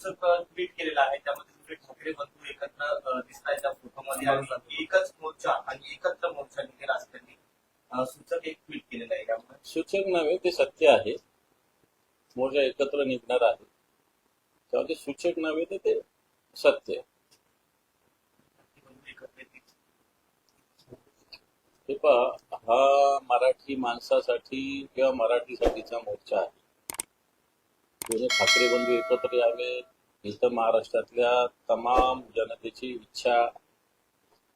सूचक ट्विट केलेला आहे. त्यामध्ये तुमचे ठाकरे बंधू एकत्र दिसतायत त्या फोटोमध्ये आणि एकच मोर्चा आणि एकत्र मोर्चा निघेल असं त्यांनी सूचक एक ट्विट केलेलं आहे. त्यामुळे सूचक नव्हे, ते सत्य आहे. मोर्चा एकत्र निघणार आहे, तेव्हा ते सूचक नव्हे तर ते सत्य आहे. हे पहा, हा मराठी माणसासाठी किंवा मराठीसाठीचा मोर्चा आहे. दोन्ही ठाकरे बंधू एकत्र यावे, इथं महाराष्ट्रातल्या तमाम जनतेची इच्छा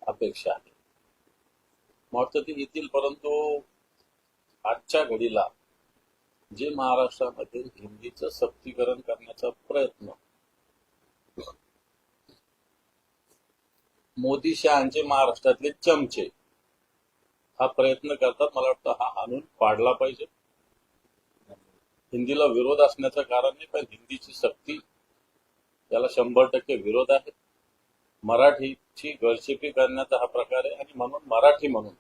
अपेक्षा आहे. वाटतं ते येतील, परंतु आजच्या घडीला जे महाराष्ट्रामध्ये हिंदीचं सक्तीकरण करण्याचा प्रयत्न मोदी शहांचे महाराष्ट्रातले चमचे हा प्रयत्न करतात, मला वाटतं हा आणून पाडला पाहिजे. हिंदीला विरोध असण्याचं कारण नाही, पण हिंदीची सक्ती त्याला 100% विरोध आहे. मराठीची गळचेपी करण्याचा हा प्रकार आहे आणि म्हणून मराठी म्हणून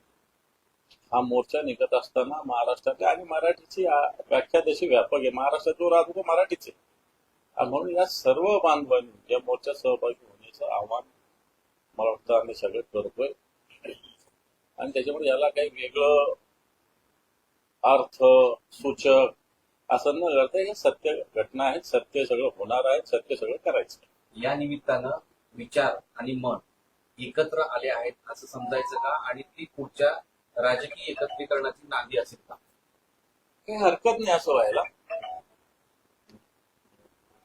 हा मोर्चा निघत असताना महाराष्ट्रातल्या आणि मराठीची व्याख्या तशी व्यापक आहे. महाराष्ट्रात जो राहतो तो मराठीच आहे. म्हणून या सर्व बांधवांनी या मोर्चात सहभागी होण्याचं आव्हान मला वाटतं आम्ही सगळे करतोय. आणि त्याच्यामुळे याला काही वेगळं अर्थ सूचक असं न करता हे सत्य घटना आहेत, सत्य सगळं होणार आहे, सत्य सगळं करायचं. या निमित्तानं विचार आणि मन एकत्र आले आहेत असं समजायचं का, आणि ती पुढच्या राजकीय एकत्रीकरणाची नांदी असेल का? काही हरकत नाही असं व्हायला.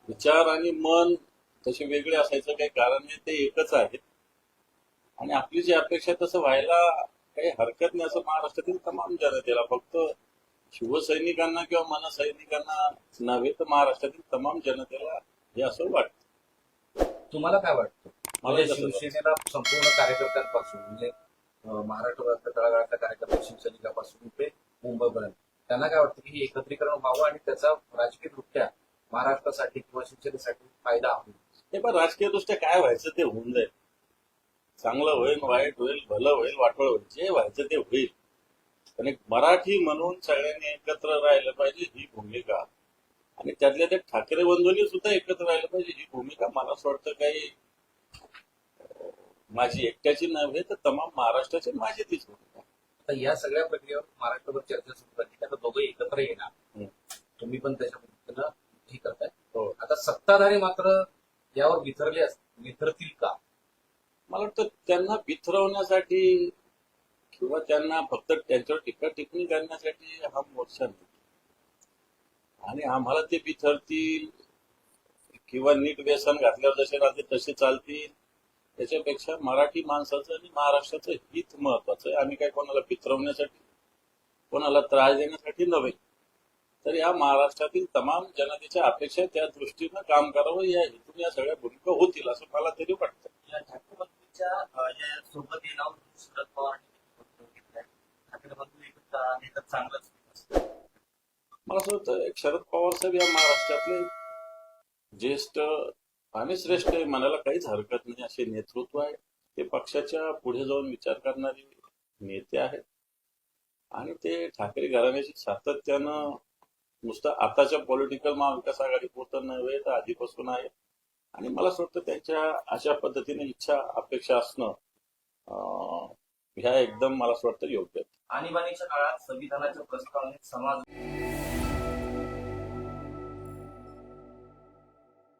विचार आणि मन तसे वेगळे असायचं काही कारण नाही, ते एकच आहेत. आणि आपली जी अपेक्षा तसं व्हायला काही हरकत नाही असं महाराष्ट्रातील तमाम जनतेला, फक्त शिवसैनिकांना किंवा मनसैनिकांना नव्हे तर महाराष्ट्रातील तमाम जनतेला हे असं वाटतं. तुम्हाला काय वाटतं? मला शिवसेनेला संपूर्ण कार्यकर्त्यांपासून म्हणजे महाराष्ट्रातल्या तळागाळातल्या कार्यकर्ते शिवसैनिकापासून ते मुंबईपर्यंत त्यांना काय वाटतं की हे एकत्रीकरण व्हावं आणि त्याचा राजकीय दृष्ट्या महाराष्ट्रासाठी किंवा शिवसेनेसाठी फायदा होईल? हे पण राजकीय दृष्ट्या काय व्हायचं ते होऊन जाईल. चांगलं होईल, वाईट होईल, भलं होईल, वाटोळ होईल, जे व्हायचं ते होईल. पण एक मराठी म्हणून सगळ्यांनी एकत्र राहिलं पाहिजे ही भूमिका, आणि त्यातल्या त्या ठाकरे बंधूंनी सुद्धा एकत्र राहिलं पाहिजे ही भूमिका मला असं वाटतं काही माझी एकट्याची नव्हे तर तमाम महाराष्ट्राची माझी तीच भूमिका. आता या सगळ्या प्रक्रियेवर महाराष्ट्रभर चर्चा सुरू झाली. आता दोघे एकत्र येणार, तुम्ही पण त्याच्या पद्धतीनं हे करताय. हो. आता सत्ताधारी मात्र यावर विथरतील का? मला वाटतं त्यांना बिथरवण्यासाठी किंवा त्यांना फक्त त्यांच्यावर टीका टिप्पणी करण्यासाठी हा मोर्चा नाही. आणि आम्हाला ते बिथरतील किंवा नीट व्यसन घातल्यावर जसे राहते तसे चालतील, त्याच्यापेक्षा मराठी माणसाचं आणि महाराष्ट्राचं हित महत्वाचं आहे. आम्ही काय कोणाला बिथरवण्यासाठी कोणाला त्रास देण्यासाठी नव्हे, तर या महाराष्ट्रातील तमाम जनतेच्या अपेक्षा त्या दृष्टीनं काम करावं या हेतून या सगळ्या भूमिका होतील असं मला तरी वाटतं. या ठाकरे बंधूंच्या सोबत येणार शरद पवार ठाकरे बंधू एकत्र चांगलंच. मला असं वाटतं एक शरद पवार साहेब या महाराष्ट्रातले ज्येष्ठ आणि श्रेष्ठ म्हणायला काहीच हरकत नाही असे नेतृत्व आहे. ते पक्षाच्या पुढे जाऊन विचार करणारे नेते आहेत आणि ते ठाकरे घराण्याशी सातत्यानं नुसतं आताच्या पॉलिटिकल महाविकास आघाडी पुरतं नव्हे तर आधीपासून आहे. आणि मला असं वाटतं त्यांच्या अशा पद्धतीने इच्छा अपेक्षा असणं ह्या एकदम मला असं वाटतं योग्य आहे. आणीबाणीच्या काळात संविधानाच्या प्रस्तावनेत समाज